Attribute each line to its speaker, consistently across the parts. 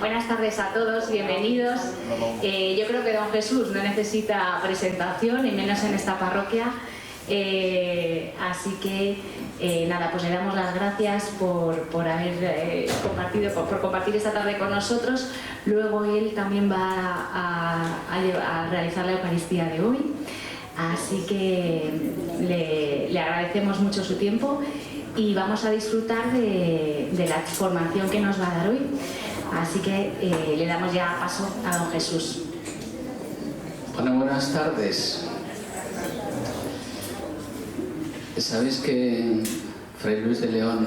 Speaker 1: Buenas tardes a todos, bienvenidos. Yo creo que don Jesús no necesita presentación, y menos en esta parroquia. Así que nada, pues le damos las gracias por haber compartir esta tarde con nosotros. Luego él también va a realizar la Eucaristía de hoy. Así que le agradecemos mucho su tiempo y vamos a disfrutar de la formación que nos va a dar hoy. Así que le damos ya paso a don Jesús.
Speaker 2: Bueno, buenas tardes. ¿Sabéis que Fray Luis de León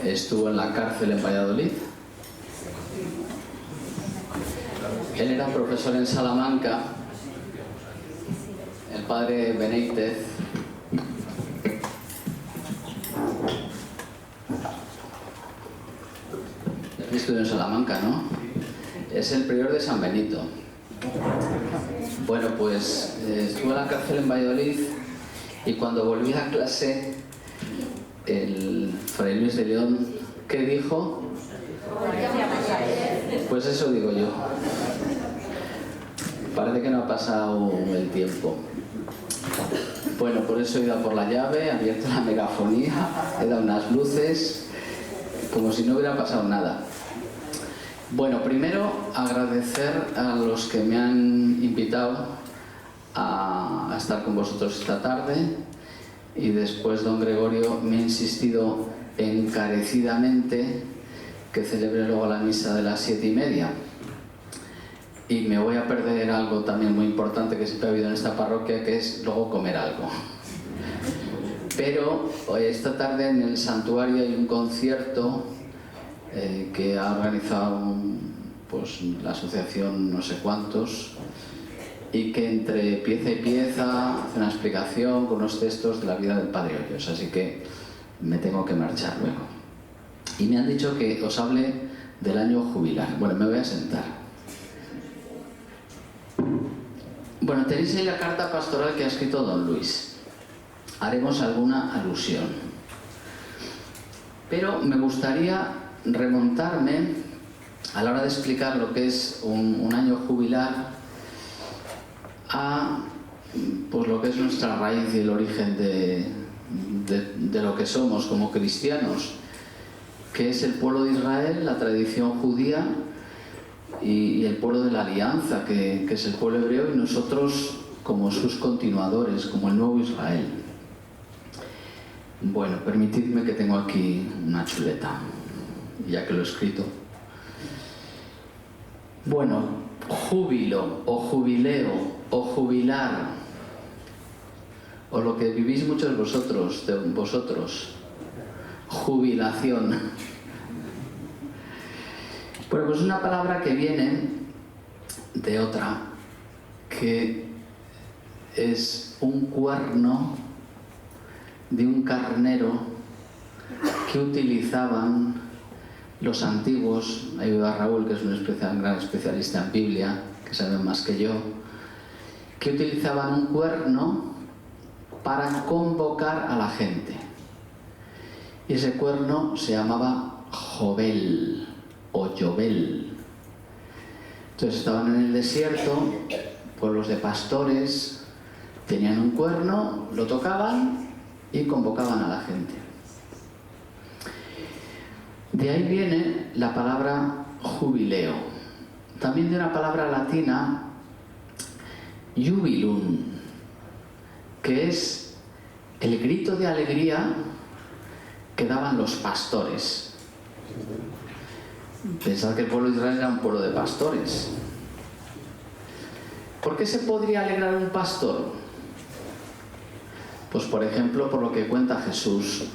Speaker 2: estuvo en la cárcel en Valladolid? Él era profesor en Salamanca. El padre Benítez estudió en Salamanca, ¿no? Es el prior de San Benito. Bueno, pues estuvo en la cárcel en Valladolid y cuando volví a clase, el Fray Luis de León, ¿qué dijo? Pues eso digo yo. Parece que no ha pasado el tiempo. Bueno, por eso he ido a por la llave, he abierto la megafonía, he dado unas luces, como si no hubiera pasado nada. Bueno, primero agradecer a los que me han invitado a estar con vosotros esta tarde, y después don Gregorio me ha insistido encarecidamente que celebre luego la misa de las 7:30. Y me voy a perder algo también muy importante que siempre ha habido en esta parroquia, que es luego comer algo. Pero esta tarde en el santuario hay un concierto que ha organizado pues la asociación no sé cuántos, y que entre pieza y pieza hace una explicación con unos textos de la vida del Padre Hoyos, así que me tengo que marchar luego. Y me han dicho que os hable del año jubilar. Bueno, me voy a sentar. Bueno, tenéis ahí la carta pastoral que ha escrito don Luis. Haremos alguna alusión. Pero me gustaría remontarme a la hora de explicar lo que es un año jubilar a pues lo que es nuestra raíz y el origen de lo que somos como cristianos, que es el pueblo de Israel, la tradición judía y el pueblo de la alianza, que es el pueblo hebreo, y nosotros como sus continuadores, como el nuevo Israel. Bueno, permitidme que tengo aquí una chuleta, ya que lo he escrito. Bueno, júbilo o jubileo o jubilar, o lo que vivís muchos de vosotros, jubilación. Bueno, pues es una palabra que viene de otra, que es un cuerno de un carnero que utilizaban los antiguos. Ahí veo a Raúl, que es un gran especialista en Biblia, que sabe más que yo, que utilizaban un cuerno para convocar a la gente. Y ese cuerno se llamaba Jobel o Yobel. Entonces estaban en el desierto, pueblos de pastores, tenían un cuerno, lo tocaban y convocaban a la gente. De ahí viene la palabra jubileo, también de una palabra latina, jubilum, que es el grito de alegría que daban los pastores. Pensad que el pueblo de Israel era un pueblo de pastores. ¿Por qué se podría alegrar un pastor? Pues por ejemplo, por lo que cuenta Jesús,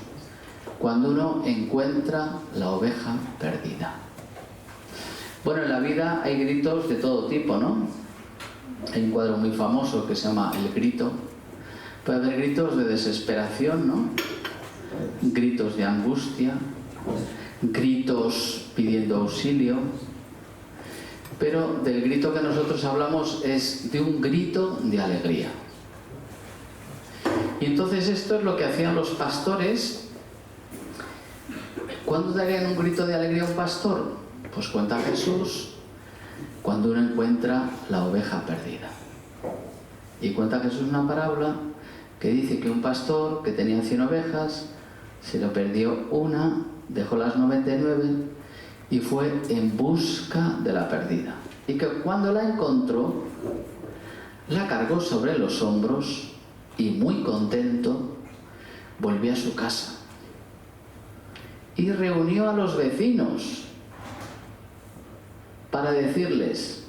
Speaker 2: cuando uno encuentra la oveja perdida. Bueno, en la vida hay gritos de todo tipo, ¿no? Hay un cuadro muy famoso que se llama El Grito. Puede haber gritos de desesperación, ¿no? Gritos de angustia, gritos pidiendo auxilio. Pero del grito que nosotros hablamos es de un grito de alegría. Y entonces esto es lo que hacían los pastores. ¿Cuándo darían un grito de alegría a un pastor? Pues cuenta Jesús cuando uno encuentra la oveja perdida. Y cuenta Jesús una parábola que dice que un pastor que tenía 100 ovejas, se le perdió una, dejó las 99 y fue en busca de la perdida. Y que cuando la encontró, la cargó sobre los hombros y muy contento volvió a su casa. Y reunió a los vecinos para decirles: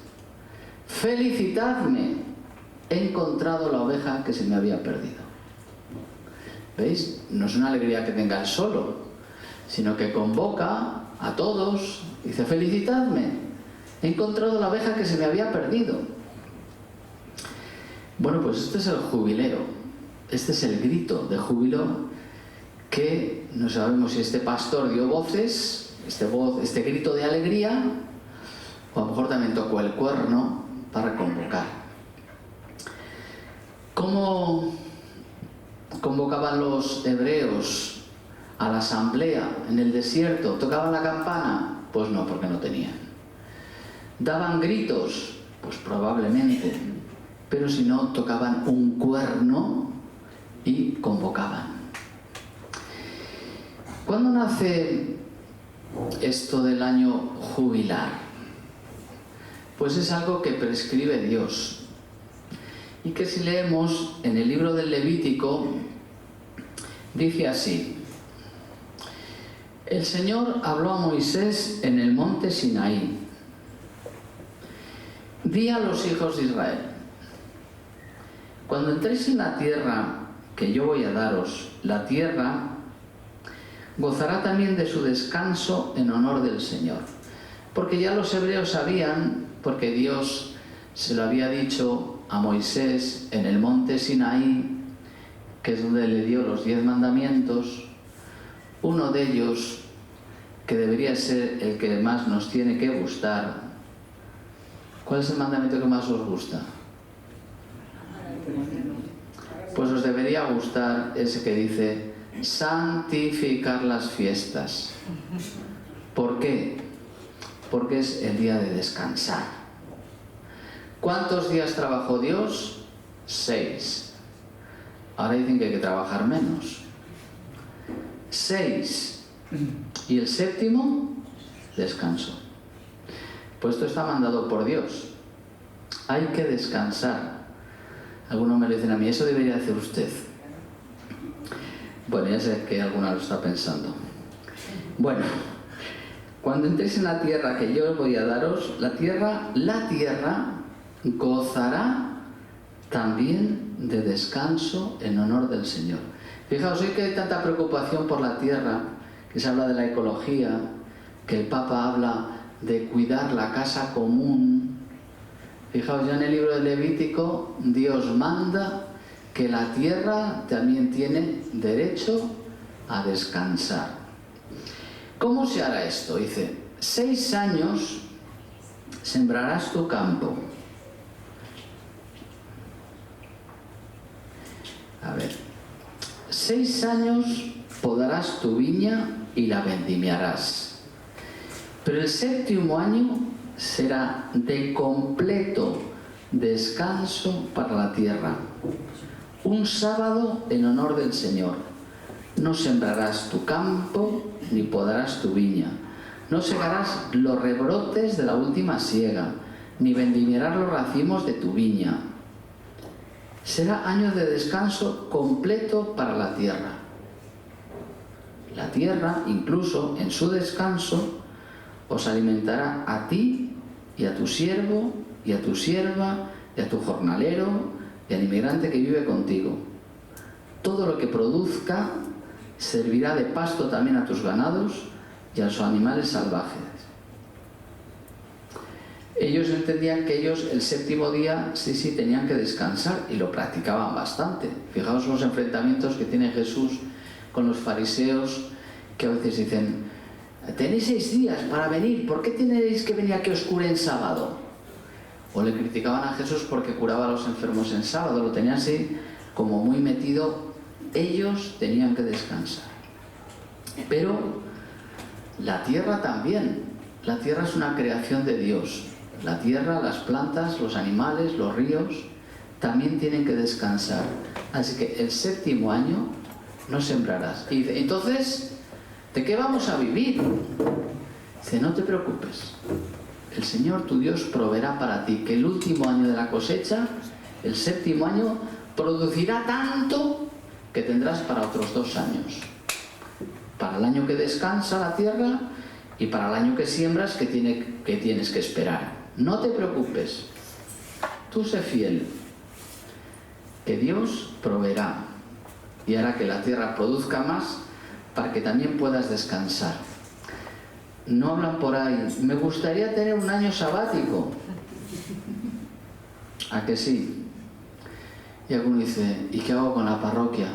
Speaker 2: felicitadme, he encontrado la oveja que se me había perdido. ¿Veis? No es una alegría que tenga él solo, sino que convoca a todos, dice: felicitadme, he encontrado la oveja que se me había perdido. Bueno, pues este es el jubileo, este es el grito de júbilo que no sabemos si este pastor dio voces, este grito de alegría, o a lo mejor también tocó el cuerno para convocar. ¿Cómo convocaban los hebreos a la asamblea en el desierto? ¿Tocaban la campana? Pues no, porque no tenían. ¿Daban gritos? Pues probablemente. Pero si no, tocaban un cuerno y convocaban. ¿Cuándo nace esto del año jubilar? Pues es algo que prescribe Dios. Y que si leemos en el libro del Levítico, dice así: el Señor habló a Moisés en el monte Sinaí. Di a los hijos de Israel: cuando entréis en la tierra que yo voy a daros, la tierra gozará también de su descanso en honor del Señor. Porque ya los hebreos sabían, porque Dios se lo había dicho a Moisés en el monte Sinaí, que es donde le dio los 10 mandamientos, uno de ellos, que debería ser el que más nos tiene que gustar. ¿Cuál es el mandamiento que más os gusta? Pues os debería gustar ese que dice: santificar las fiestas. ¿Por qué? Porque es el día de descansar. ¿Cuántos días trabajó Dios? 6. Ahora dicen que hay que trabajar menos. 6. Y el séptimo, descanso. Pues esto está mandado por Dios. Hay que descansar. Algunos me lo dicen a mí: eso debería hacer usted. Bueno, ya sé que alguna lo está pensando. Bueno, cuando entréis en la tierra que yo os voy a daros, la tierra gozará también de descanso en honor del Señor. Fijaos, hoy que hay tanta preocupación por la tierra, que se habla de la ecología, que el Papa habla de cuidar la casa común. Fijaos, ya en el libro de Levítico, Dios manda que la tierra también tiene derecho a descansar. ¿Cómo se hará esto? Dice: 6 años sembrarás tu campo. A ver, 6 años podarás tu viña y la vendimiarás. Pero el 7º año será de completo descanso para la tierra. Un sábado en honor del Señor. No sembrarás tu campo ni podarás tu viña. No segarás los rebrotes de la última siega, ni vendimiarás los racimos de tu viña. Será año de descanso completo para la tierra. La tierra, incluso en su descanso, os alimentará a ti y a tu siervo y a tu sierva y a tu jornalero y al inmigrante que vive contigo. Todo lo que produzca servirá de pasto también a tus ganados y a los animales salvajes. Ellos entendían que ellos el 7º día sí tenían que descansar, y lo practicaban bastante. Fijaos los enfrentamientos que tiene Jesús con los fariseos, que a veces dicen: tenéis 6 días para venir, ¿por qué tenéis que venir aquí a os cure en sábado? O le criticaban a Jesús porque curaba a los enfermos en sábado, lo tenían así como muy metido. Ellos tenían que descansar. Pero la tierra también la tierra es una creación de Dios. La tierra, las plantas, los animales, los ríos, también tienen que descansar. Así que el 7º año no sembrarás. Y dice, entonces, ¿de qué vamos a vivir? Dice, no te preocupes. El Señor tu Dios proveerá para ti que el último año de la cosecha, el 7º año, producirá tanto que tendrás para otros 2 años. Para el año que descansa la tierra y para el año que siembras que tienes que esperar. No te preocupes, tú sé fiel, que Dios proveerá y hará que la tierra produzca más para que también puedas descansar. No hablan por ahí, me gustaría tener un año sabático. ¿A que sí? Y alguno dice, ¿y qué hago con la parroquia?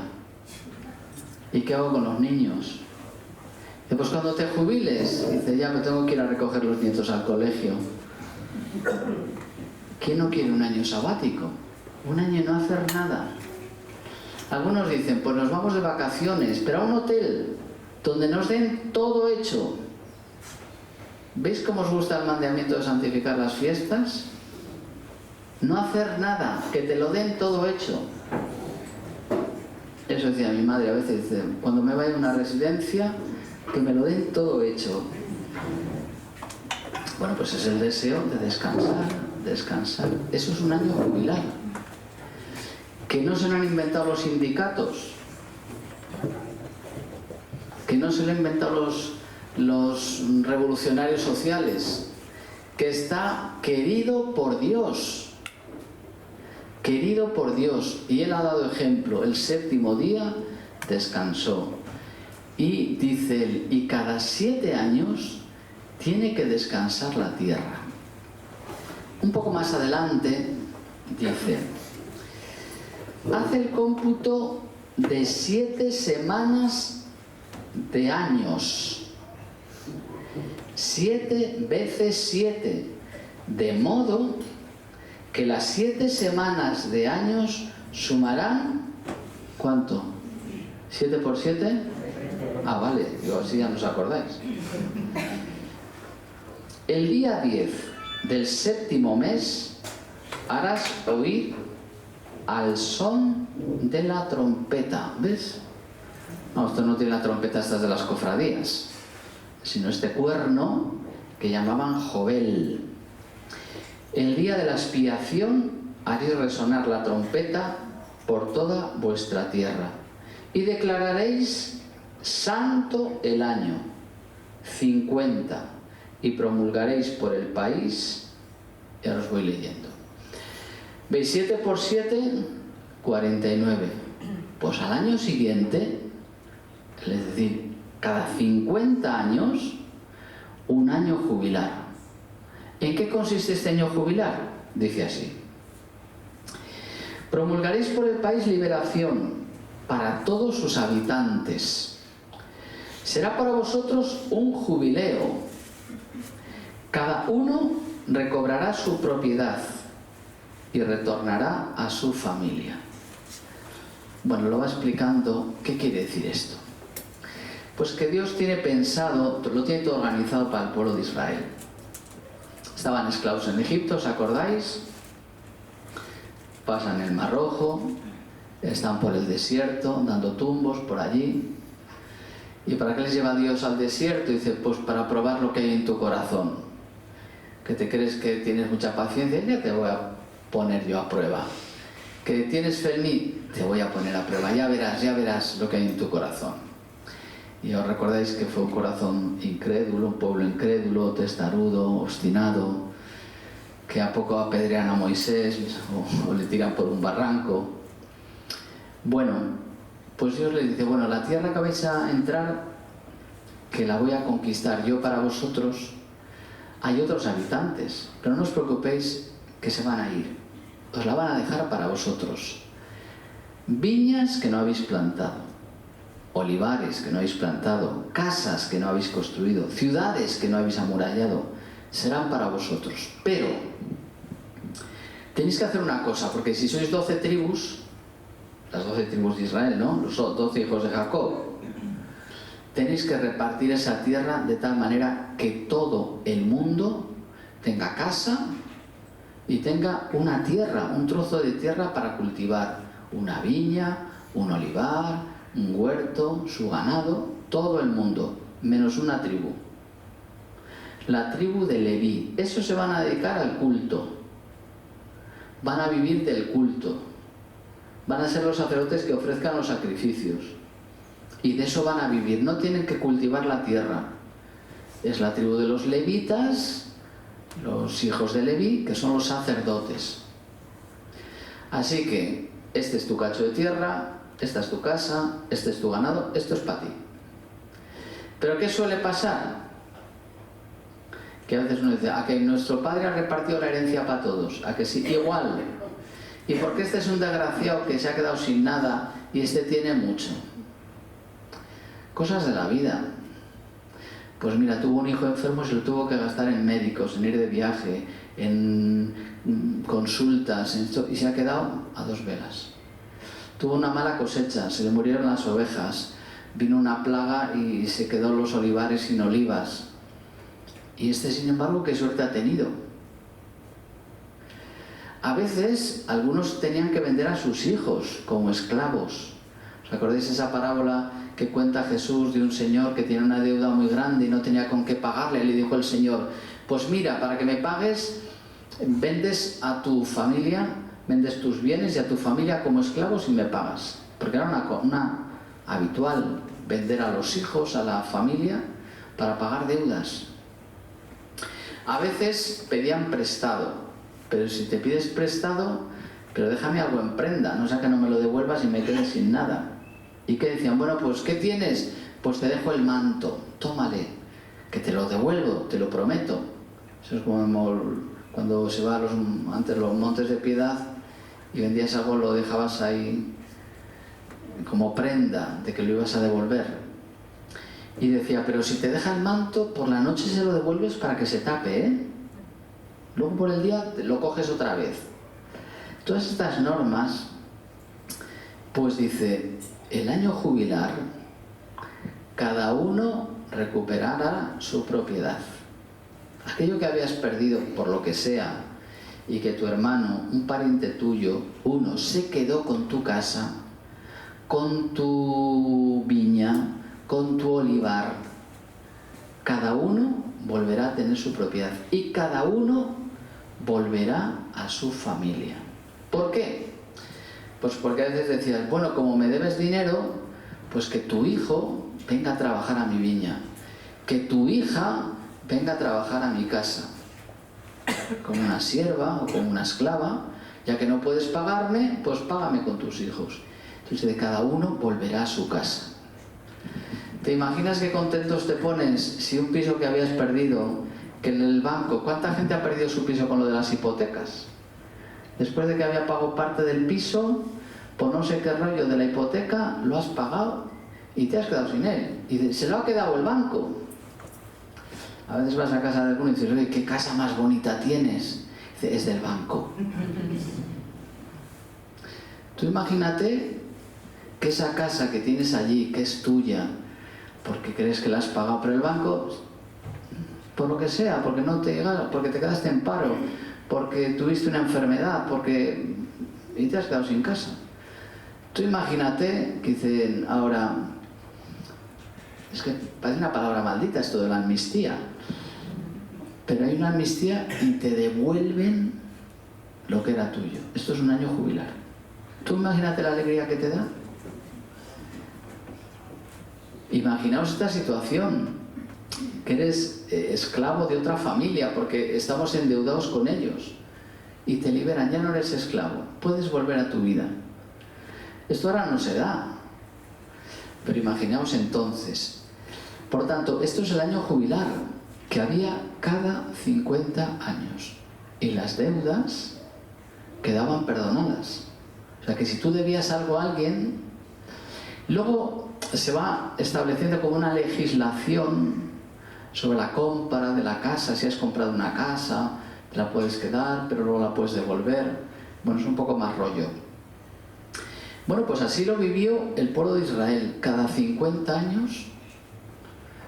Speaker 2: ¿Y qué hago con los niños? Dice, pues cuando te jubiles, dice, ya me tengo que ir a recoger los nietos al colegio. ¿Quién no quiere un año sabático? Un año no hacer nada. Algunos dicen, pues nos vamos de vacaciones, pero a un hotel donde nos den todo hecho. ¿Veis cómo os gusta el mandamiento de santificar las fiestas? No hacer nada, que te lo den todo hecho. Eso decía mi madre a veces, dice, cuando me vaya a una residencia, que me lo den todo hecho. Bueno, pues es el deseo de descansar. Eso es un año jubilar. Que no se lo han inventado los sindicatos, que no se lo han inventado los revolucionarios sociales, que está querido por Dios, y Él ha dado ejemplo. El 7º día descansó, y dice Él, y cada 7 años tiene que descansar la tierra. Un poco más adelante dice, hace el cómputo de 7 semanas de años, 7 veces 7, de modo que las 7 semanas de años sumarán, ¿cuánto? ¿7 por 7? Ah, vale, digo, así ya no os acordáis. El día 10 del 7º mes harás oír al son de la trompeta. ¿Ves? No, esto no tiene la trompeta estas de las cofradías, sino este cuerno que llamaban Jobel. El día de la expiación haréis resonar la trompeta por toda vuestra tierra y declararéis santo el año 50 y promulgaréis por el país. Y ahora os voy leyendo. ¿Veis? 7 por 7, 49. Pues al año siguiente, es decir, cada 50 años, un año jubilar. ¿En qué consiste este año jubilar? Dice así: promulgaréis por el país liberación para todos sus habitantes. Será para vosotros un jubileo. Cada uno recobrará su propiedad y retornará a su familia. Bueno, lo va explicando. ¿Qué quiere decir esto? Pues que Dios tiene pensado, lo tiene todo organizado para el pueblo de Israel. Estaban esclavos en Egipto, ¿os acordáis? Pasan el Mar Rojo, están por el desierto, dando tumbos por allí. ¿Y para qué les lleva Dios al desierto? Dice, pues para probar lo que hay en tu corazón. Que te crees que tienes mucha paciencia, ya te voy a poner yo a prueba. Que tienes fe en mí, te voy a poner a prueba. Ya verás lo que hay en tu corazón. Y os recordáis que fue un corazón incrédulo, un pueblo incrédulo, testarudo, obstinado, que a poco apedrean a Moisés o le tiran por un barranco. Bueno, pues Dios les dice, bueno, la tierra que vais a entrar, que la voy a conquistar yo para vosotros, hay otros habitantes, pero no os preocupéis que se van a ir, os la van a dejar para vosotros. Viñas que no habéis plantado, olivares que no habéis plantado, casas que no habéis construido, ciudades que no habéis amurallado, serán para vosotros. Pero tenéis que hacer una cosa, porque si sois 12 tribus, las 12 tribus de Israel, ¿no? Los 12 hijos de Jacob, tenéis que repartir esa tierra de tal manera que todo el mundo tenga casa y tenga una tierra, un trozo de tierra para cultivar una viña, un olivar, un huerto, su ganado, todo el mundo, menos una tribu. La tribu de Leví. Esos se van a dedicar al culto. Van a vivir del culto. Van a ser los sacerdotes que ofrezcan los sacrificios. Y de eso van a vivir. No tienen que cultivar la tierra. Es la tribu de los levitas, los hijos de Leví, que son los sacerdotes. Así que este es tu cacho de tierra, esta es tu casa, este es tu ganado, esto es para ti. Pero ¿qué suele pasar? Que a veces uno dice, a que nuestro padre ha repartido la herencia para todos, a que sí, igual. ¿Y por qué este es un desgraciado que se ha quedado sin nada y este tiene mucho? Cosas de la vida. Pues mira, tuvo un hijo enfermo y se lo tuvo que gastar en médicos, en ir de viaje, en consultas, en esto, y se ha quedado a dos velas. Tuvo una mala cosecha, se le murieron las ovejas, vino una plaga y se quedó los olivares sin olivas. Y este, sin embargo, ¿qué suerte ha tenido? A veces, algunos tenían que vender a sus hijos como esclavos. ¿Os acordáis esa parábola que cuenta Jesús de un señor que tiene una deuda muy grande y no tenía con qué pagarle? Le dijo el Señor, pues mira, para que me pagues, vendes a tu familia, vendes tus bienes y a tu familia como esclavos y me pagas. Porque era una habitual vender a los hijos, a la familia, para pagar deudas. A veces pedían prestado, pero si te pides prestado, pero déjame algo en prenda, no sea que no me lo devuelvas y me quedes sin nada. ¿Y qué decían? Bueno, pues ¿qué tienes? Pues te dejo el manto, tómale, que te lo devuelvo, te lo prometo. Eso es como cuando se va a antes los montes de Piedad y vendías algo, lo dejabas ahí como prenda de que lo ibas a devolver. Y decía, pero si te deja el manto, por la noche se lo devuelves para que se tape, ¿eh? Luego por el día lo coges otra vez. Todas estas normas, pues dice, el año jubilar, cada uno recuperará su propiedad. Aquello que habías perdido por lo que sea, y que tu hermano, un pariente tuyo, uno se quedó con tu casa, con tu viña, con tu olivar, cada uno volverá a tener su propiedad y cada uno volverá a su familia. ¿Por qué? Pues porque a veces decías, bueno, como me debes dinero, pues que tu hijo venga a trabajar a mi viña, que tu hija venga a trabajar a mi casa, como una sierva o como una esclava, ya que no puedes pagarme, pues págame con tus hijos. Entonces de cada uno volverá a su casa. ¿Te imaginas qué contentos te pones si un piso que habías perdido, que en el banco, ¿cuánta gente ha perdido su piso con lo de las hipotecas? Después de que había pagado parte del piso, por no sé qué rollo de la hipoteca, lo has pagado y te has quedado sin él. Y se lo ha quedado el banco. A veces vas a casa de alguno y dices, oye, ¿qué casa más bonita tienes? Dice, es del banco. Tú imagínate que esa casa que tienes allí, que es tuya, porque crees que la has pagado, pero el banco, por lo que sea, porque no te llega, porque te quedaste en paro, porque tuviste una enfermedad, y te has quedado sin casa. Tú imagínate que dicen ahora, es que parece una palabra maldita esto de la amnistía, pero hay una amnistía y te devuelven lo que era tuyo. Esto es un año jubilar. Tú imagínate la alegría que te da. Imaginaos esta situación, que eres esclavo de otra familia porque estamos endeudados con ellos y te liberan, ya no eres esclavo, puedes volver a tu vida. Esto ahora no se da, pero imaginaos entonces. Por tanto, esto es el año jubilar que había cada 50 años y las deudas quedaban perdonadas. O sea que si tú debías algo a alguien, luego se va estableciendo como una legislación sobre la compra de la casa. Si has comprado una casa, te la puedes quedar, pero luego la puedes devolver. Bueno, es un poco más rollo. Bueno, pues así lo vivió el pueblo de Israel. Cada 50 años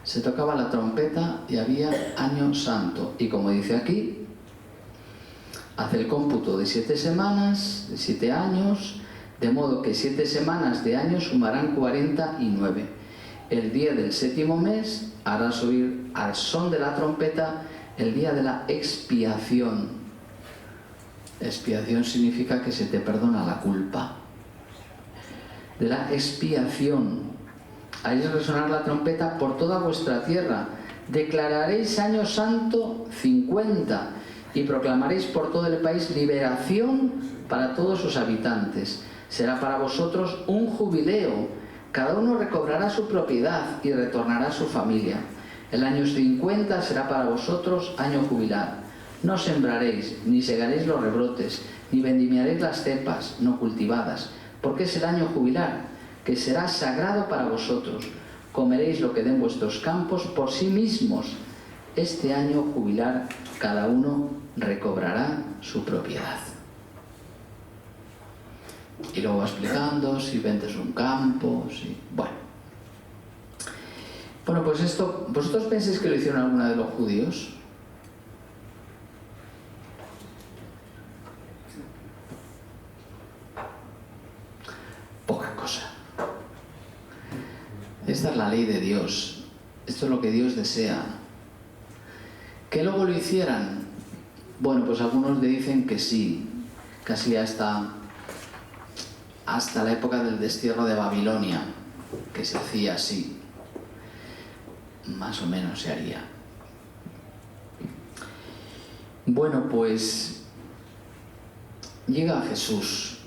Speaker 2: se tocaba la trompeta y había año santo. Y como dice aquí, hace el cómputo de 7 semanas, de 7 años, de modo que 7 semanas de año sumarán 49. El día del 7º mes harás oír al son de la trompeta el día de la expiación. Expiación significa que se te perdona la culpa. De la expiación. Haréis resonar la trompeta por toda vuestra tierra. Declararéis año santo 50 y proclamaréis por todo el país liberación para todos sus habitantes. Será para vosotros un jubileo. Cada uno recobrará su propiedad y retornará a su familia. El año 50 será para vosotros año jubilar. No sembraréis, ni segaréis los rebrotes, ni vendimiaréis las cepas no cultivadas, porque es el año jubilar, que será sagrado para vosotros. Comeréis lo que den vuestros campos por sí mismos. Este año jubilar cada uno recobrará su propiedad. Y luego va explicando si vendes un campo, si... Bueno, pues esto, ¿vosotros pensáis que lo hicieron alguna de los judíos? Poca cosa. Esta es la ley de Dios. Esto es lo que Dios desea. ¿Que luego lo hicieran? Bueno, pues algunos le dicen que sí, casi hasta la época del destierro de Babilonia, que se hacía así. Más o menos se haría. Bueno, pues llega Jesús,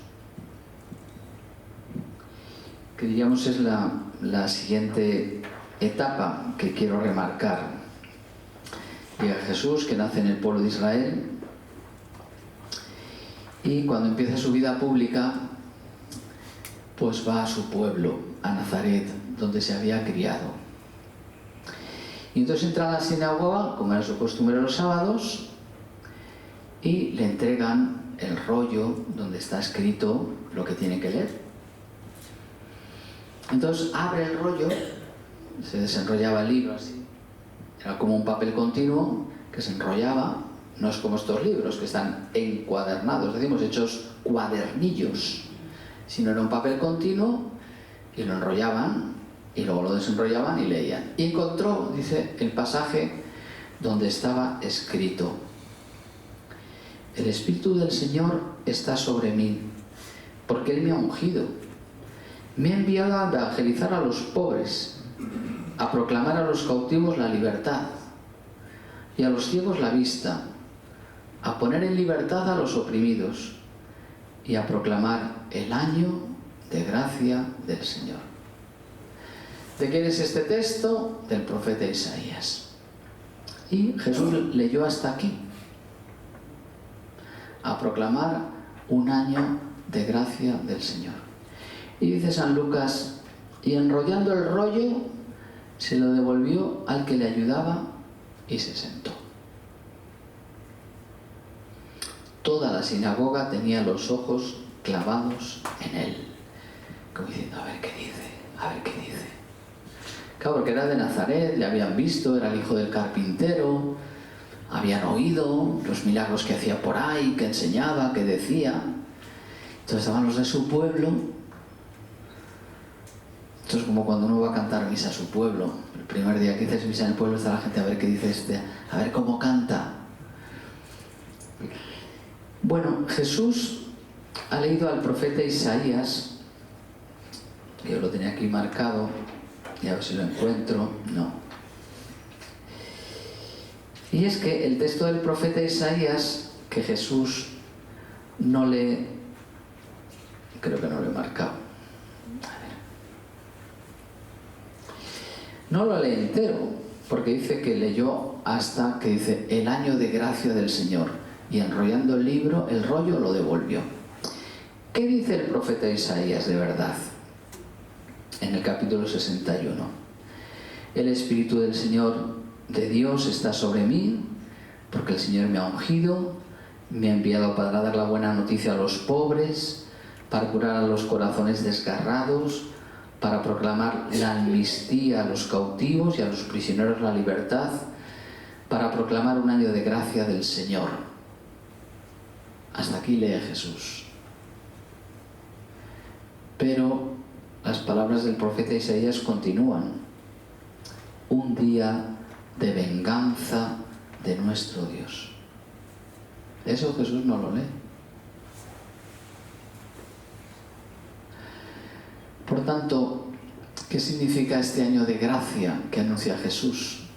Speaker 2: que diríamos es la siguiente etapa que quiero remarcar. Llega Jesús, que nace en el pueblo de Israel, y cuando empieza su vida pública, pues va a su pueblo, a Nazaret, donde se había criado. Y entonces entra a la sinagoga, como era su costumbre los sábados, y le entregan el rollo donde está escrito lo que tiene que leer. Entonces abre el rollo, se desenrollaba el libro así. Era como un papel continuo que se enrollaba, no es como estos libros que están encuadernados, decimos hechos cuadernillos, sino era un papel continuo y lo enrollaban y luego lo desenrollaban y leían. Y encontró, dice, el pasaje donde estaba escrito: el Espíritu del Señor está sobre mí, porque Él me ha ungido. Me ha enviado a evangelizar a los pobres, a proclamar a los cautivos la libertad y a los ciegos la vista, a poner en libertad a los oprimidos y a proclamar el año de gracia del Señor. ¿De quién es este texto? Del profeta Isaías. Y Jesús leyó hasta aquí. A proclamar un año de gracia del Señor. Y dice San Lucas, y enrollando el rollo, se lo devolvió al que le ayudaba y se sentó. Toda la sinagoga tenía los ojos clavados en él, como diciendo, a ver qué dice, a ver qué dice. Claro, porque era de Nazaret, le habían visto, era el hijo del carpintero, habían oído los milagros que hacía por ahí, que enseñaba, que decía. Entonces estaban los de su pueblo. Esto es como cuando uno va a cantar misa a su pueblo. El primer día que dices misa en el pueblo está la gente a ver qué dice este, a ver cómo canta. Bueno, Jesús ha leído al profeta Isaías, que yo lo tenía aquí marcado, y a ver si lo encuentro. No. Y es que el texto del profeta Isaías, que Jesús no le... creo que no lo he marcado. A ver. No lo lee entero, porque dice que leyó hasta que dice el año de gracia del Señor, y enrollando el libro, el rollo lo devolvió. ¿Qué dice el profeta Isaías de verdad? En el capítulo 61. El Espíritu del Señor de Dios está sobre mí, porque el Señor me ha ungido, me ha enviado para dar la buena noticia a los pobres, para curar a los corazones desgarrados, para proclamar la amnistía a los cautivos y a los prisioneros la libertad, para proclamar un año de gracia del Señor. Hasta aquí lee Jesús. Pero las palabras del profeta Isaías continúan. Un día de venganza de nuestro Dios. Eso Jesús no lo lee. Por tanto, ¿qué significa este año de gracia que anuncia Jesús?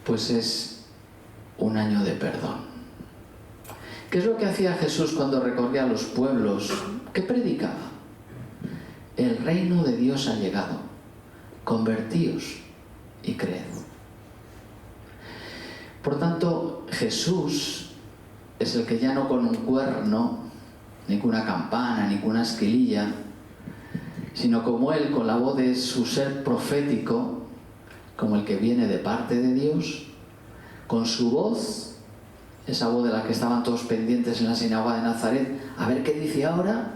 Speaker 2: Pues es un año de perdón. ¿Qué es lo que hacía Jesús cuando recorría los pueblos? ¿Qué predicaba? El reino de Dios ha llegado. Convertíos y creed. Por tanto, Jesús es el que ya no con un cuerno, ni con una campana, ni con una esquililla, sino como Él, con la voz de su ser profético, como el que viene de parte de Dios, con su voz, esa voz de la que estaban todos pendientes en la sinagoga de Nazaret, a ver qué dice ahora,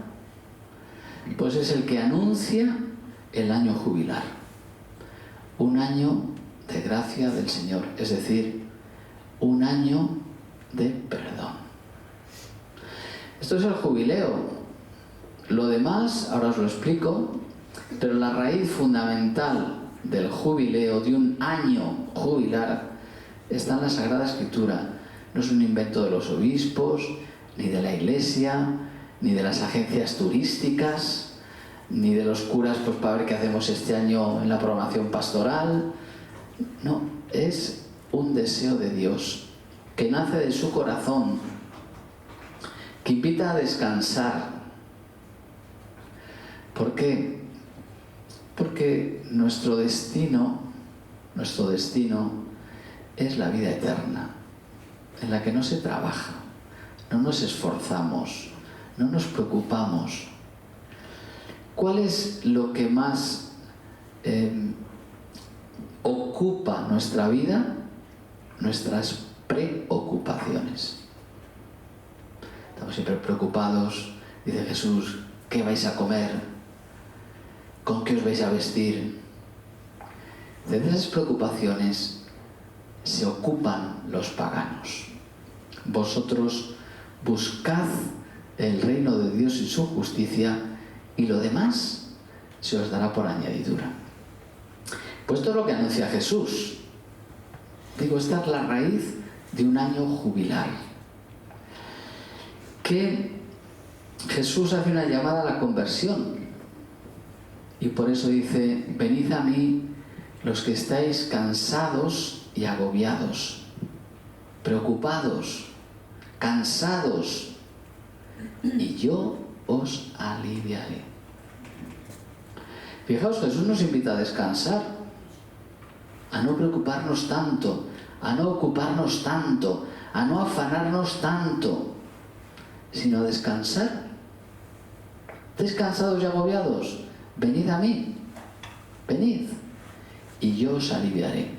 Speaker 2: pues es el que anuncia el año jubilar, un año de gracia del Señor, es decir, un año de perdón. Esto es el jubileo. Lo demás, ahora os lo explico, pero la raíz fundamental del jubileo, de un año jubilar, está en la Sagrada Escritura. No es un invento de los obispos, ni de la Iglesia, ni de las agencias turísticas, ni de los curas pues para ver qué hacemos este año en la programación pastoral. No, es un deseo de Dios que nace de su corazón, que invita a descansar. ¿Por qué? Porque nuestro destino es la vida eterna, en la que no se trabaja, no nos esforzamos, no nos preocupamos. ¿Cuál es lo que más ocupa nuestra vida? Nuestras preocupaciones. Estamos siempre preocupados. Dice Jesús, ¿qué vais a comer? ¿Con qué os vais a vestir? De esas preocupaciones se ocupan los paganos. Vosotros buscad el reino de Dios y su justicia, y lo demás se os dará por añadidura. Pues esto es lo que anuncia Jesús. Digo, esta es la raíz de un año jubilar. Que Jesús hace una llamada a la conversión. Y por eso dice, venid a mí los que estáis cansados y agobiados, preocupados, cansados, y yo os aliviaré. Fijaos, Jesús nos invita a descansar, a no preocuparnos tanto, a no ocuparnos tanto, a no afanarnos tanto, sino a descansar. ¿Estáis cansados y agobiados? Venid a mí, venid, y yo os aliviaré.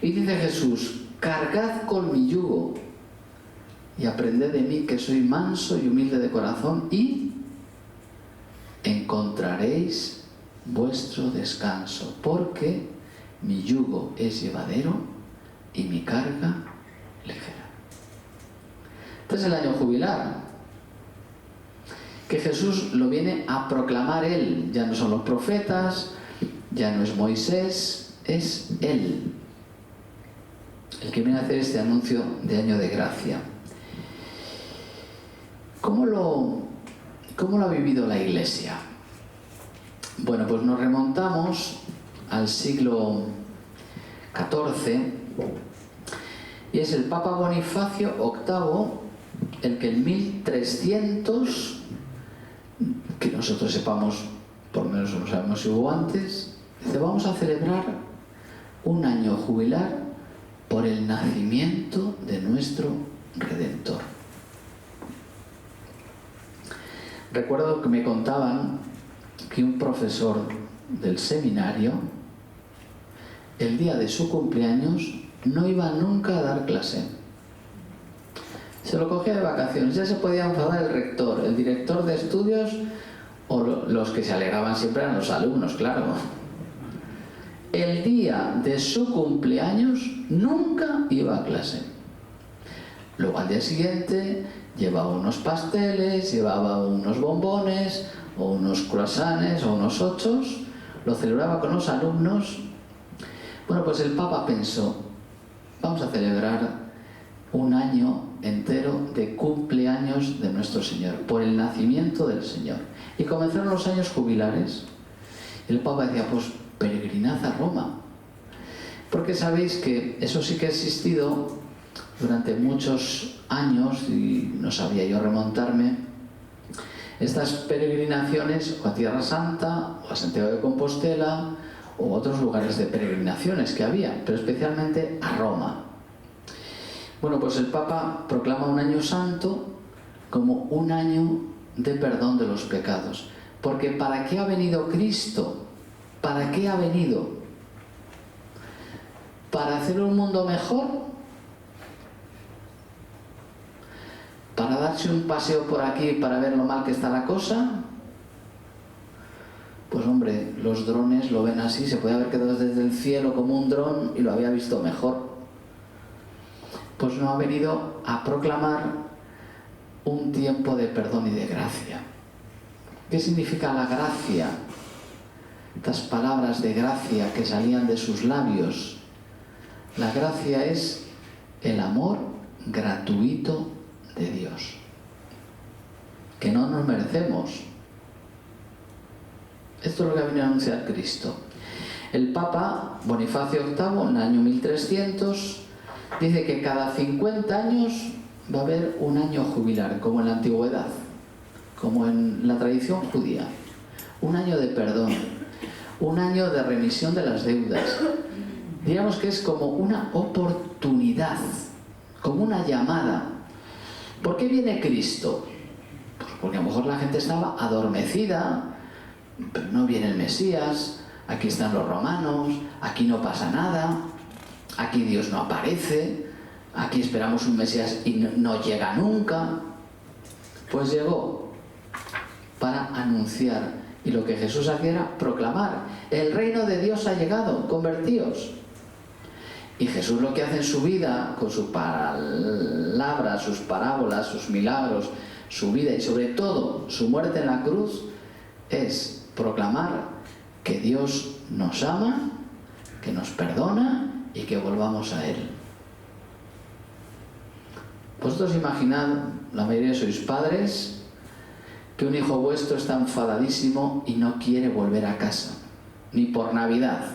Speaker 2: Y dice Jesús, cargad con mi yugo y aprended de mí, que soy manso y humilde de corazón, y encontraréis vuestro descanso, porque mi yugo es llevadero y mi carga ligera. Este es el año jubilar, que Jesús lo viene a proclamar Él. Ya no son los profetas, ya no es Moisés, es Él el que viene a hacer este anuncio de año de gracia. ¿Cómo lo ha vivido la Iglesia? Bueno, pues nos remontamos al siglo XIV, y es el Papa Bonifacio VIII el que en 1300, que nosotros sepamos, por lo menos no sabemos si hubo antes, dice, vamos a celebrar un año jubilar por el nacimiento de nuestro Redentor. Recuerdo que me contaban que un profesor del seminario, el día de su cumpleaños, no iba nunca a dar clase. Se lo cogía de vacaciones. Ya se podía enfadar el rector, el director de estudios, o los que se alegraban siempre eran los alumnos, claro. El día de su cumpleaños nunca iba a clase. Luego al día siguiente llevaba unos pasteles, llevaba unos bombones, o unos croissants, o unos ochos, lo celebraba con los alumnos. Bueno, pues el Papa pensó, vamos a celebrar un año entero de cumpleaños de nuestro Señor, por el nacimiento del Señor. Y comenzaron los años jubilares. El Papa decía, pues peregrinad a Roma. Porque sabéis que eso sí que ha existido durante muchos años, y no sabía yo remontarme, estas peregrinaciones o a Tierra Santa, o a Santiago de Compostela, o otros lugares de peregrinaciones que había, pero especialmente a Roma. Bueno, pues el Papa proclama un año santo como un año de perdón de los pecados. Porque ¿para qué ha venido Cristo? ¿Para qué ha venido? ¿Para hacer un mundo mejor? ¿Para darse un paseo por aquí para ver lo mal que está la cosa? Pues hombre, los drones lo ven así, se puede haber quedado desde el cielo como un dron y lo había visto mejor. Pues no, ha venido a proclamar un tiempo de perdón y de gracia. ¿Qué significa la gracia? Estas palabras de gracia que salían de sus labios. La gracia es el amor gratuito de Dios, que no nos merecemos. Esto es lo que ha venido a anunciar Cristo. El Papa Bonifacio VIII, en el año 1300, dice que cada 50 años va a haber un año jubilar, como en la antigüedad, como en la tradición judía. Un año de perdón, un año de remisión de las deudas. Digamos que es como una oportunidad, como una llamada. ¿Por qué viene Cristo? Pues porque a lo mejor la gente estaba adormecida, pero no viene el Mesías, aquí están los romanos, aquí no pasa nada, aquí Dios no aparece, aquí esperamos un Mesías y no llega nunca. Pues llegó para anunciar, y lo que Jesús hacía era proclamar: el reino de Dios ha llegado, convertíos. Y Jesús lo que hace en su vida, con sus palabras, sus parábolas, sus milagros, su vida y sobre todo su muerte en la cruz, es proclamar que Dios nos ama, que nos perdona y que volvamos a Él. Vosotros imaginad, la mayoría sois padres, que un hijo vuestro está enfadadísimo y no quiere volver a casa, ni por Navidad.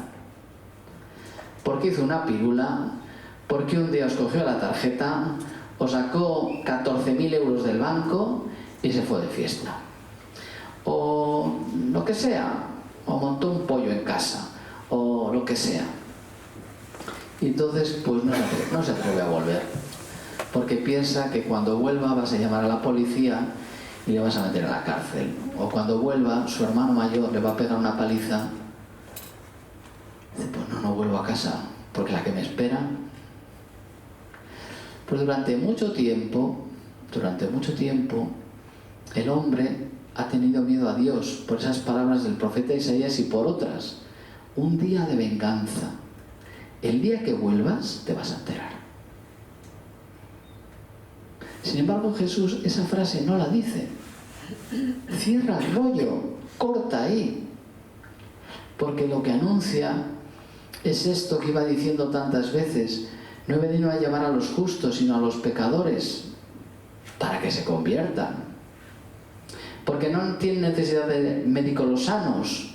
Speaker 2: Porque hizo una pirula, porque un día os cogió la tarjeta, os sacó 14.000 euros del banco y se fue de fiesta. O lo que sea, o montó un pollo en casa, o lo que sea. Y entonces pues no se atreve a volver, porque piensa que cuando vuelva vas a llamar a la policía y le vas a meter a la cárcel. O cuando vuelva su hermano mayor le va a pegar una paliza. Dice, pues no vuelvo a casa, porque la que me espera. Pues durante mucho tiempo, el hombre ha tenido miedo a Dios por esas palabras del profeta Isaías y por otras. Un día de venganza. El día que vuelvas te vas a enterar. Sin embargo, Jesús esa frase no la dice. Cierra el rollo, corta ahí. Porque lo que anuncia es esto que iba diciendo tantas veces: no he venido a llamar a los justos, sino a los pecadores, para que se conviertan. Porque no tienen necesidad de médicos los sanos,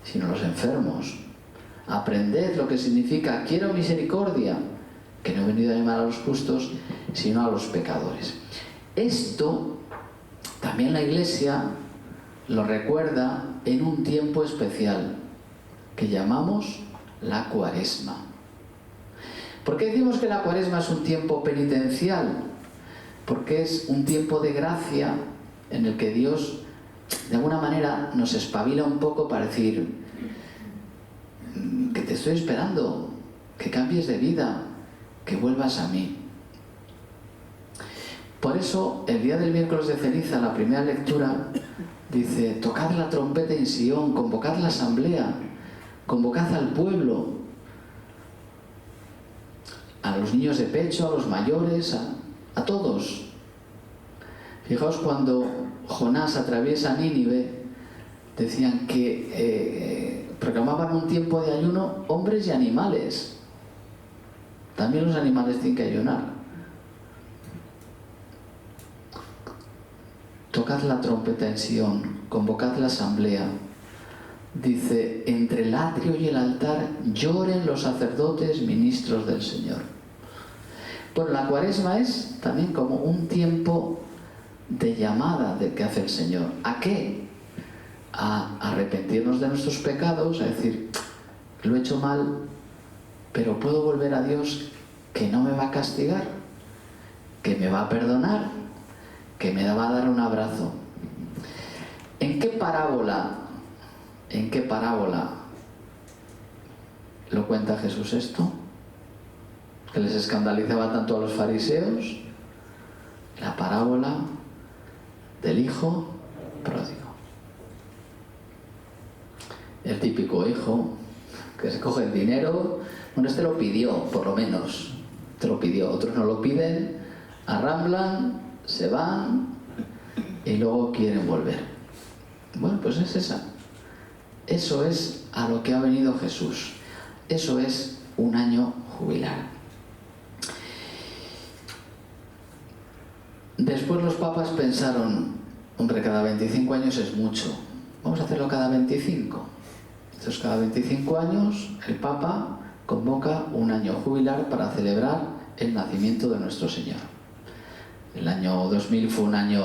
Speaker 2: sino los enfermos. Aprended lo que significa quiero misericordia, que no he venido a llamar a los justos, sino a los pecadores. Esto también la Iglesia lo recuerda en un tiempo especial que llamamos la Cuaresma. ¿Por qué decimos que la Cuaresma es un tiempo penitencial? Porque es un tiempo de gracia en el que Dios de alguna manera nos espabila un poco para decir que te estoy esperando, que cambies de vida, que vuelvas a mí. Por eso el día del miércoles de ceniza, la primera lectura Dice, tocad la trompeta en Sion, convocad la asamblea, convocad al pueblo, a los niños de pecho, a los mayores, a todos. Fijaos, cuando Jonás atraviesa Nínive, decían que proclamaban un tiempo de ayuno hombres y animales. También los animales tienen que ayunar. Tocad la trompeta en Sion, convocad la asamblea. Dice, entre el atrio y el altar lloren los sacerdotes ministros del Señor. Bueno, la Cuaresma es también como un tiempo de llamada de que hace el Señor. ¿A qué? A arrepentirnos de nuestros pecados, a decir, lo he hecho mal, pero puedo volver a Dios, que no me va a castigar, que me va a perdonar, que me va a dar un abrazo. ¿En qué parábola lo cuenta Jesús esto? ¿Que les escandalizaba tanto a los fariseos? La parábola del hijo pródigo. El típico hijo que se coge el dinero, bueno, este lo pidió, por lo menos, te lo pidió, otros no lo piden, arramblan, se van y luego quieren volver. Bueno, pues es esa. Eso es a lo que ha venido Jesús. Eso es un año jubilar. Después los papas pensaron, hombre, cada 25 años es mucho, vamos a hacerlo cada 25. Entonces cada 25 años el Papa convoca un año jubilar para celebrar el nacimiento de nuestro Señor. El año 2000 fue un año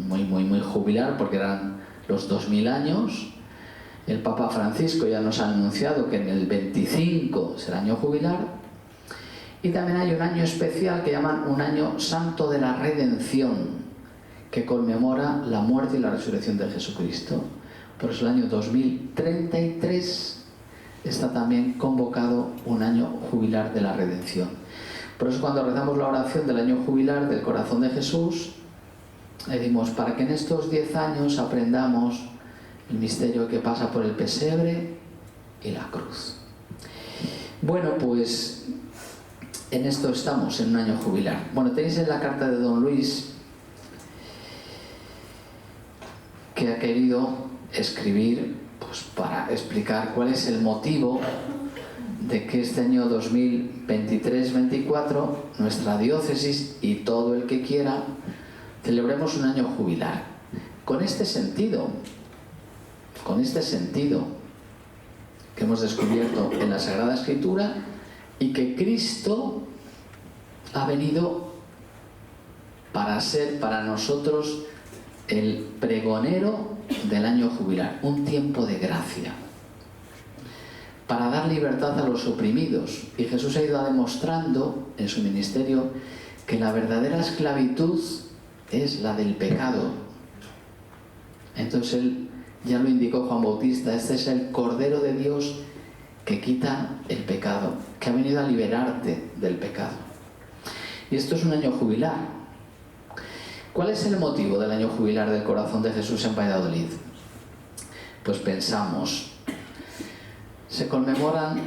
Speaker 2: muy jubilar porque eran los 2000 años. El Papa Francisco ya nos ha anunciado que en el 25 será año jubilar. Y también hay un año especial que llaman un año santo de la redención, que conmemora la muerte y la resurrección de Jesucristo. Por eso el año 2033 está también convocado un año jubilar de la redención. Por eso cuando rezamos la oración del año jubilar del corazón de Jesús, decimos, para que en estos 10 años aprendamos el misterio que pasa por el pesebre y la cruz. Bueno, pues en esto estamos, en un año jubilar. Bueno, tenéis en la carta de Don Luis que ha querido escribir pues para explicar cuál es el motivo de que este año 2023-24 nuestra diócesis y todo el que quiera celebremos un año jubilar con este sentido que hemos descubierto en la Sagrada Escritura y que Cristo ha venido para ser para nosotros el pregonero del año jubilar, un tiempo de gracia, para dar libertad a los oprimidos. Y Jesús ha ido demostrando en su ministerio que la verdadera esclavitud es la del pecado. Entonces él ya lo indicó Juan Bautista, este es el Cordero de Dios que quita el pecado, que ha venido a liberarte del pecado. Y esto es un año jubilar. ¿Cuál es el motivo del año jubilar del corazón de Jesús en Valladolid? Pues pensamos, se conmemoran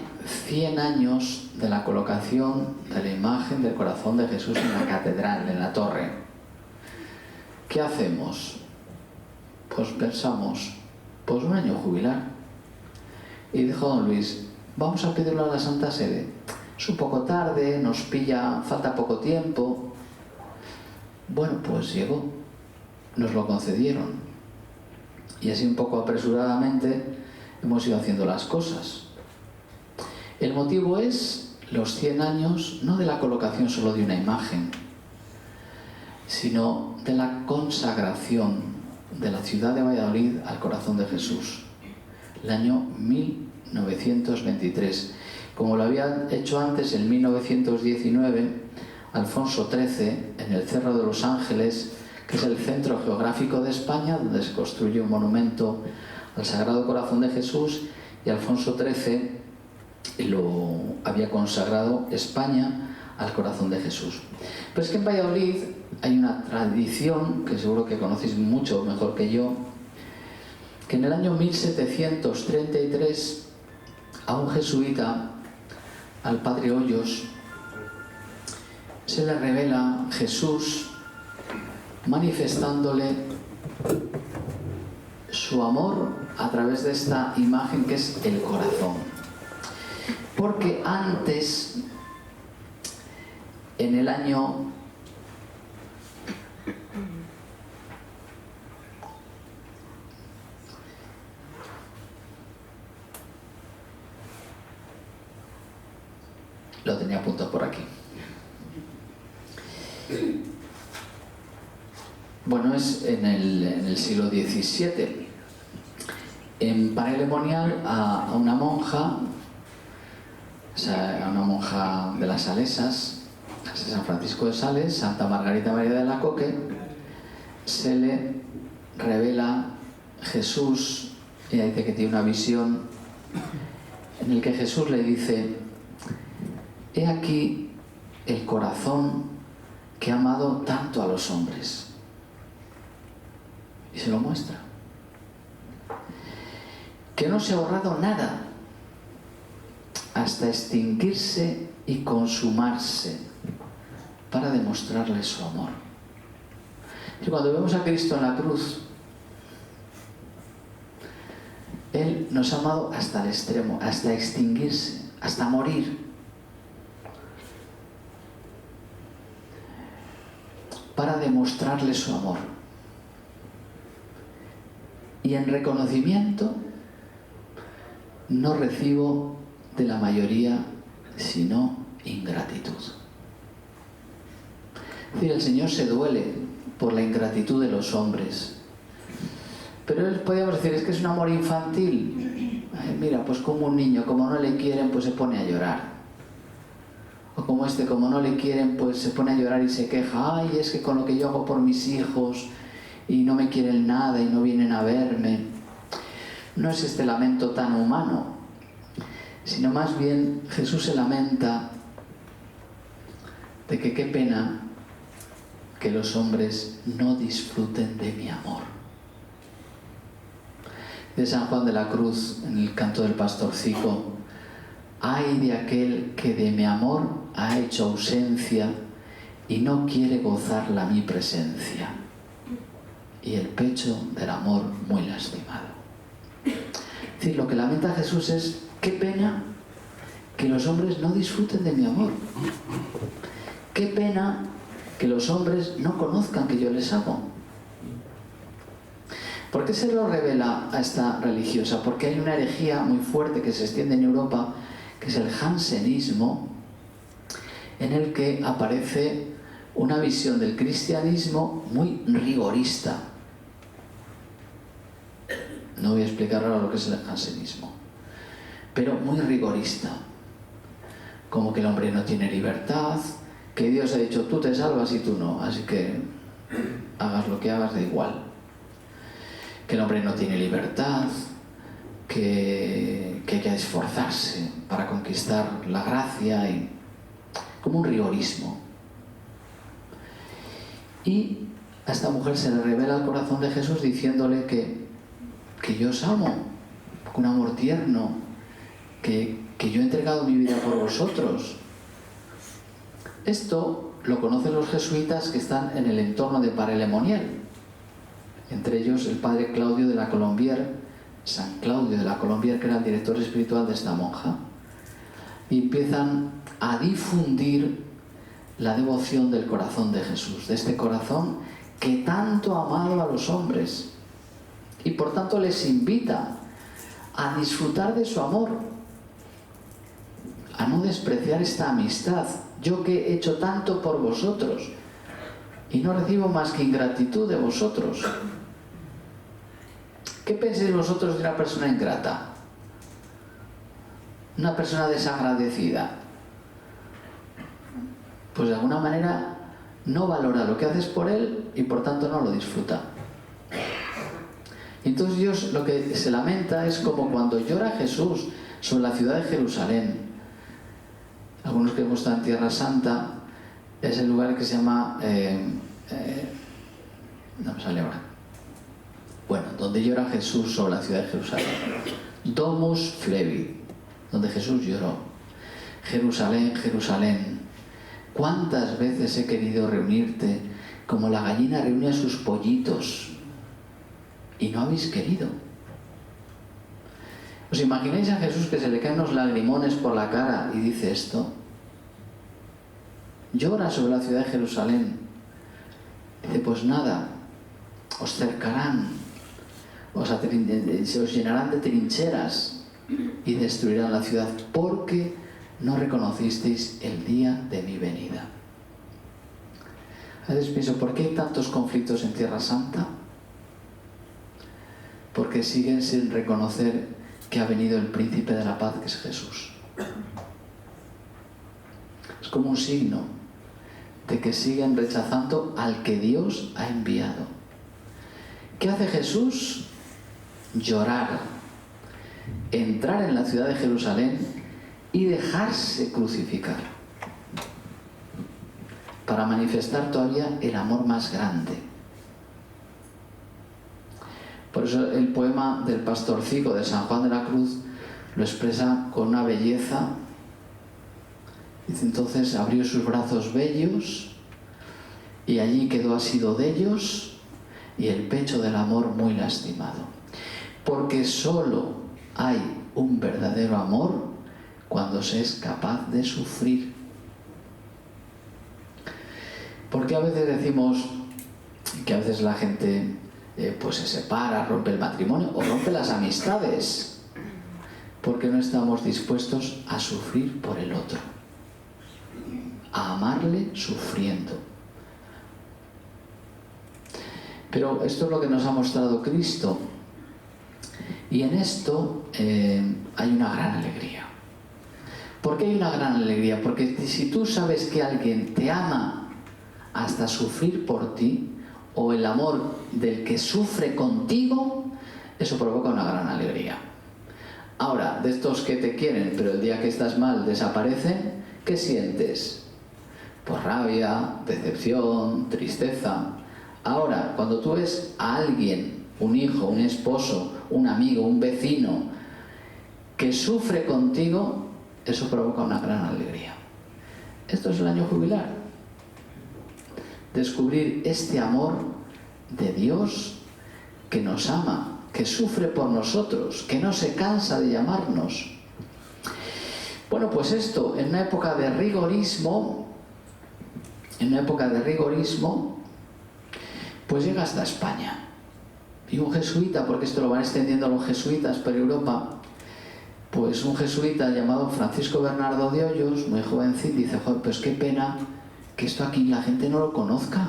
Speaker 2: 100 años de la colocación de la imagen del corazón de Jesús en la catedral, en la torre. ¿Qué hacemos? Pues pensamos, pues un año jubilar. Y dijo Don Luis, vamos a pedirlo a la Santa Sede. Es un poco tarde, nos pilla, falta poco tiempo. Bueno, pues llegó, nos lo concedieron. Y así un poco apresuradamente hemos ido haciendo las cosas. El motivo es los 100 años, no de la colocación solo de una imagen, sino de la consagración de la ciudad de Valladolid al corazón de Jesús. El año 1923. Como lo había hecho antes, en 1919, Alfonso XIII, en el Cerro de los Ángeles, que es el centro geográfico de España, donde se construye un monumento al Sagrado Corazón de Jesús, y Alfonso XIII lo había consagrado España al Corazón de Jesús. Pero es que en Valladolid hay una tradición, que seguro que conocéis mucho mejor que yo, que en el año 1733 a un jesuita, al padre Hoyos, se le revela Jesús manifestándole su amor a través de esta imagen que es el corazón. Porque antes, en el año lo tenía apuntado por aquí. Bueno, es en el siglo XVII. En Parelemonial a una monja, o sea, a una monja de las Salesas, San Francisco de Sales, Santa Margarita María de la Coque, se le revela Jesús. Ella dice que tiene una visión en el que Jesús le dice: he aquí el corazón que ha amado tanto a los hombres. Y se lo muestra. Que no se ha ahorrado nada hasta extinguirse y consumarse para demostrarle su amor. Y cuando vemos a Cristo en la cruz, Él nos ha amado hasta el extremo, hasta extinguirse, hasta morir. Para demostrarle su amor. Y en reconocimiento no recibo de la mayoría sino ingratitud. Es decir, el Señor se duele por la ingratitud de los hombres. Pero Él, podríamos decir, es que es un amor infantil. Ay, mira, pues como un niño, como no le quieren, pues se pone a llorar. O como como no le quieren, pues se pone a llorar y se queja. Ay, es que con lo que yo hago por mis hijos y no me quieren nada y no vienen a verme. No es este lamento tan humano, sino más bien Jesús se lamenta de que qué pena que los hombres no disfruten de mi amor. De San Juan de la Cruz, en el canto del pastorcico: ay de aquel que de mi amor ha hecho ausencia y no quiere gozarla mi presencia, y el pecho del amor muy lastimado. Es decir, lo que lamenta Jesús es: qué pena que los hombres no disfruten de mi amor. Qué pena que los hombres no conozcan que yo les amo. ¿Por qué se lo revela a esta religiosa? Porque hay una herejía muy fuerte que se extiende en Europa, que es el jansenismo, en el que aparece una visión del cristianismo muy rigorista. No voy a explicar ahora lo que es el jansenismo, pero muy rigorista. Como que el hombre no tiene libertad, que Dios ha dicho tú te salvas y tú no, así que hagas lo que hagas, da igual. Que el hombre no tiene libertad, que hay que esforzarse para conquistar la gracia, y como un rigorismo. Y a esta mujer se le revela el corazón de Jesús diciéndole que yo os amo, con un amor tierno, que yo he entregado mi vida por vosotros. Esto lo conocen los jesuitas que están en el entorno de Parelemonial, entre ellos el padre Claudio de la Colombière, San Claudio de la Colombière, que era el director espiritual de esta monja, y empiezan a difundir la devoción del corazón de Jesús, de este corazón que tanto ha amado a los hombres, y por tanto les invita a disfrutar de su amor, a no despreciar esta amistad. Yo que he hecho tanto por vosotros y no recibo más que ingratitud de vosotros. ¿Qué pensáis vosotros de una persona ingrata? Una persona desagradecida. Pues de alguna manera no valora lo que haces por él y por tanto no lo disfruta. Y entonces Dios lo que se lamenta es como cuando llora Jesús sobre la ciudad de Jerusalén. Algunos que hemos estado en Tierra Santa, es el lugar que se llama no me sale ahora, bueno, donde llora Jesús sobre la ciudad de Jerusalén. Domus Flevit, donde Jesús lloró. Jerusalén, Jerusalén, ¿cuántas veces he querido reunirte como la gallina reúne a sus pollitos y no habéis querido? ¿Os imagináis a Jesús que se le caen unos lagrimones por la cara y dice esto? Llora sobre la ciudad de Jerusalén. Dice, pues nada, os cercarán, se os llenarán de trincheras y destruirán la ciudad porque no reconocisteis el día de mi venida. A veces pienso, ¿por qué hay tantos conflictos en Tierra Santa? Porque siguen sin reconocer que ha venido el príncipe de la paz, que es Jesús. Es como un signo de que siguen rechazando al que Dios ha enviado. ¿Qué hace Jesús? Llorar, entrar en la ciudad de Jerusalén y dejarse crucificar para manifestar todavía el amor más grande. Por eso el poema del pastorcico de San Juan de la Cruz lo expresa con una belleza. Dice, entonces abrió sus brazos bellos y allí quedó asido de ellos y el pecho del amor muy lastimado. Porque solo hay un verdadero amor cuando se es capaz de sufrir. Porque a veces decimos que a veces la gente pues se separa, rompe el matrimonio o rompe las amistades porque no estamos dispuestos a sufrir por el otro, a amarle sufriendo. Pero esto es lo que nos ha mostrado Cristo, y en esto hay una gran alegría. ¿Por qué hay una gran alegría? Porque si tú sabes que alguien te ama hasta sufrir por ti, o el amor del que sufre contigo, eso provoca una gran alegría. Ahora, de estos que te quieren, pero el día que estás mal desaparecen, ¿qué sientes? Pues rabia, decepción, tristeza. Ahora, cuando tú ves a alguien, un hijo, un esposo, un amigo, un vecino, que sufre contigo, eso provoca una gran alegría. Esto es el año jubilar. Descubrir este amor de Dios que nos ama, que sufre por nosotros, que no se cansa de llamarnos. Bueno, pues esto, en una época de rigorismo, pues llega hasta España. Y un jesuita, porque esto lo van extendiendo los jesuitas por Europa, pues un jesuita llamado Francisco Bernardo de Hoyos, muy jovencito, dice, joder, pues qué pena que esto aquí la gente no lo conozca,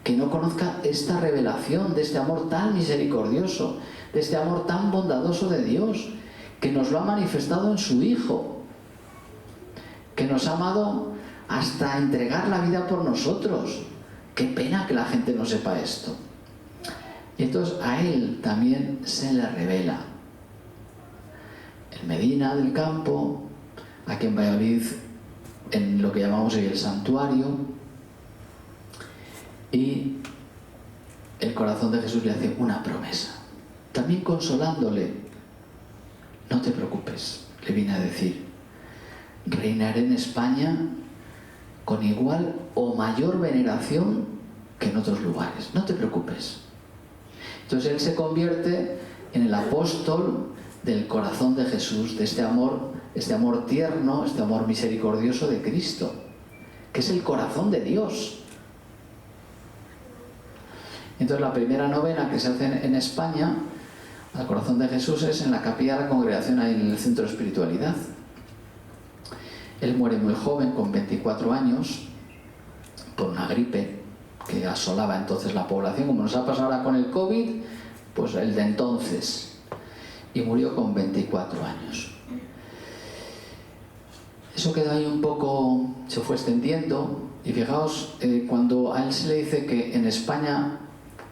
Speaker 2: que no conozca esta revelación de este amor tan misericordioso, de este amor tan bondadoso de Dios, que nos lo ha manifestado en su Hijo, que nos ha amado hasta entregar la vida por nosotros. Qué pena que la gente no sepa esto. Y entonces a él también se le revela. En Medina del Campo, aquí en Valladolid, en lo que llamamos hoy el santuario, y el corazón de Jesús le hace una promesa, también consolándole. No te preocupes, le viene a decir, reinaré en España con igual o mayor veneración que en otros lugares, no te preocupes. Entonces él se convierte en el apóstol del corazón de Jesús, de este amor tierno, este amor misericordioso de Cristo, que es el corazón de Dios. Entonces la primera novena que se hace en España al corazón de Jesús es en la capilla de la congregación, ahí en el centro de espiritualidad. Él muere muy joven, con 24 años, por una gripe que asolaba entonces la población, como nos ha pasado ahora con el COVID, pues el de entonces, y murió con 24 años. Eso quedó ahí un poco, se fue extendiendo, y fijaos, cuando a él se le dice que en España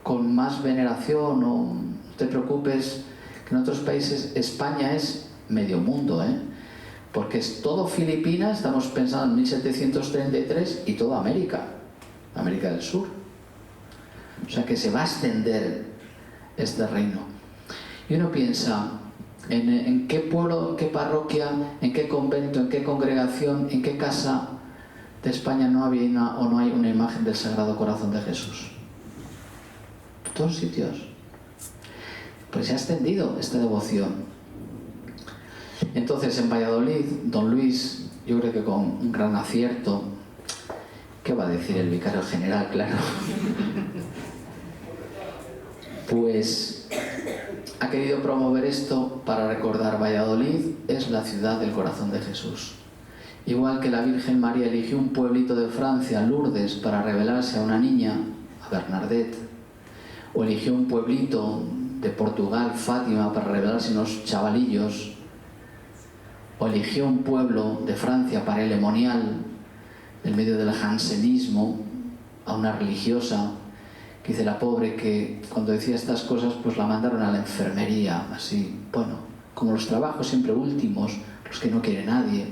Speaker 2: con más veneración, o no te preocupes, que en otros países España es medio mundo, porque es todo Filipinas, estamos pensando en 1733, y toda América del Sur. O sea que se va a extender este reino. Y uno piensa en qué pueblo, en qué parroquia, en qué convento, en qué congregación, en qué casa de España no había o no hay una imagen del Sagrado Corazón de Jesús. En todos sitios. Pues se ha extendido esta devoción. Entonces en Valladolid, don Luis, yo creo que con un gran acierto, ¿qué va a decir el vicario general? Claro. Pues ha querido promover esto para recordar Valladolid es la ciudad del corazón de Jesús. Igual que la Virgen María eligió un pueblito de Francia, Lourdes, para revelarse a una niña, a Bernadette, o eligió un pueblito de Portugal, Fátima, para revelarse a unos chavalillos, o eligió un pueblo de Francia para el Lemonial, en medio del jansenismo, a una religiosa, que dice la pobre que cuando decía estas cosas pues la mandaron a la enfermería, así, bueno, como los trabajos siempre últimos, los que no quiere nadie.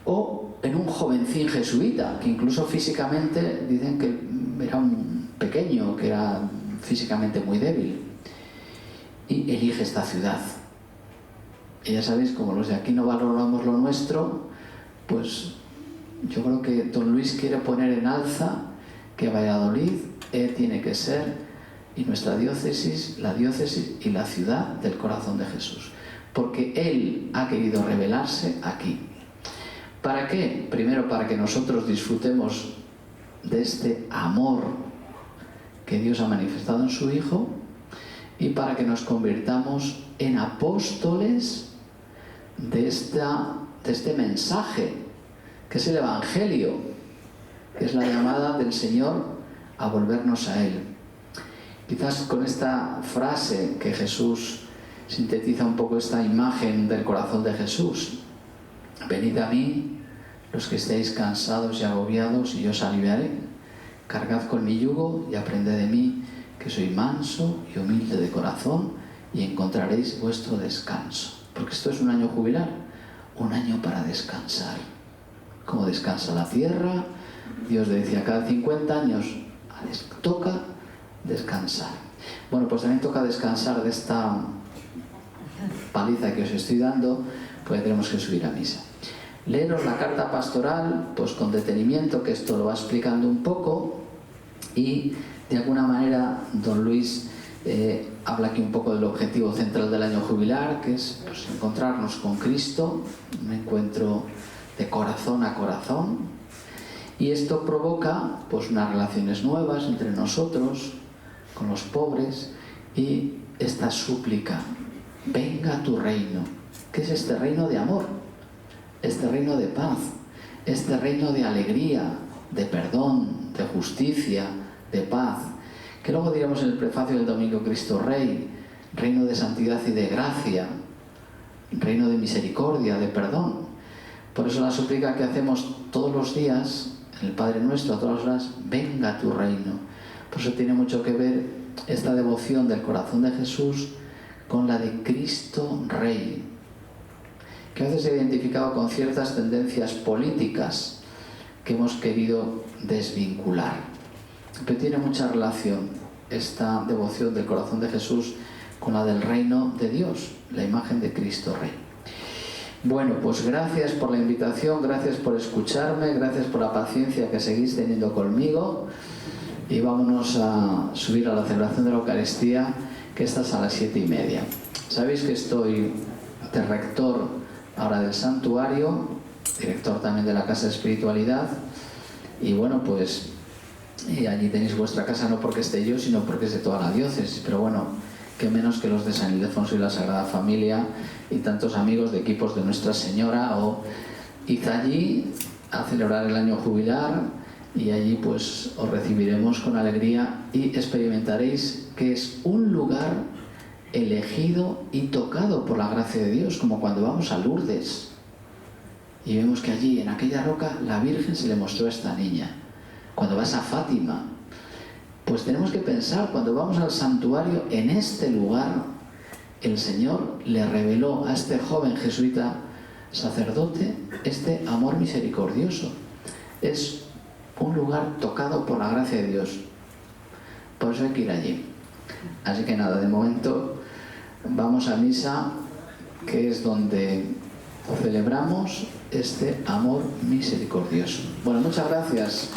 Speaker 2: O en un jovencín jesuita, que incluso físicamente dicen que era un pequeño, que era físicamente muy débil, y elige esta ciudad. Y ya sabéis, como los de aquí no valoramos lo nuestro, pues yo creo que don Luis quiere poner en alza que Valladolid tiene que ser, y nuestra diócesis, la diócesis y la ciudad del corazón de Jesús. Porque Él ha querido revelarse aquí. ¿Para qué? Primero, para que nosotros disfrutemos de este amor que Dios ha manifestado en su Hijo, y para que nos convirtamos en apóstoles de este mensaje, que es el Evangelio, que es la llamada del Señor a volvernos a Él. Quizás con esta frase que Jesús sintetiza un poco esta imagen del corazón de Jesús: venid a mí, los que estéis cansados y agobiados, y yo os aliviaré. Cargad con mi yugo y aprended de mí, que soy manso y humilde de corazón, y encontraréis vuestro descanso. Porque esto es un año jubilar, un año para descansar. Como descansa la tierra, Dios decía, cada 50 años toca descansar. Bueno, pues también toca descansar de esta paliza que os estoy dando, pues tenemos que subir a misa. Leeros la carta pastoral, pues con detenimiento, que esto lo va explicando un poco, y de alguna manera don Luis habla aquí un poco del objetivo central del año jubilar, que es pues, encontrarnos con Cristo, un encuentro de corazón a corazón, y esto provoca pues unas relaciones nuevas entre nosotros, con los pobres, y esta súplica: venga tu reino. ¿Qué es este reino de amor? Este reino de paz, este reino de alegría, de perdón, de justicia, de paz, que luego diremos en el prefacio del Domingo Cristo Rey: reino de santidad y de gracia, reino de misericordia, de perdón. Por eso la súplica que hacemos todos los días en el Padre Nuestro, a todas horas: venga tu reino. Por eso tiene mucho que ver esta devoción del corazón de Jesús con la de Cristo Rey, que a veces se ha identificado con ciertas tendencias políticas que hemos querido desvincular. Pero tiene mucha relación esta devoción del corazón de Jesús con la del reino de Dios, la imagen de Cristo Rey. Bueno, pues gracias por la invitación, gracias por escucharme, gracias por la paciencia que seguís teniendo conmigo, y vámonos a subir a la celebración de la Eucaristía, que esta es a las 7:30. Sabéis que estoy de rector ahora del santuario, director también de la Casa de Espiritualidad, y bueno, pues allí tenéis vuestra casa, no porque esté yo, sino porque es de toda la diócesis, pero bueno, que menos que los de San Ildefonso y la Sagrada Familia y tantos amigos de equipos de Nuestra Señora. O id allí a celebrar el año jubilar, y allí pues os recibiremos con alegría y experimentaréis que es un lugar elegido y tocado por la gracia de Dios, como cuando vamos a Lourdes y vemos que allí en aquella roca la Virgen se le mostró a esta niña. Cuando vas a Fátima, pues tenemos que pensar, cuando vamos al santuario, en este lugar el Señor le reveló a este joven jesuita sacerdote este amor misericordioso. Es un lugar tocado por la gracia de Dios. Por eso hay que ir allí. Así que nada, de momento vamos a misa, que es donde celebramos este amor misericordioso. Bueno, muchas gracias.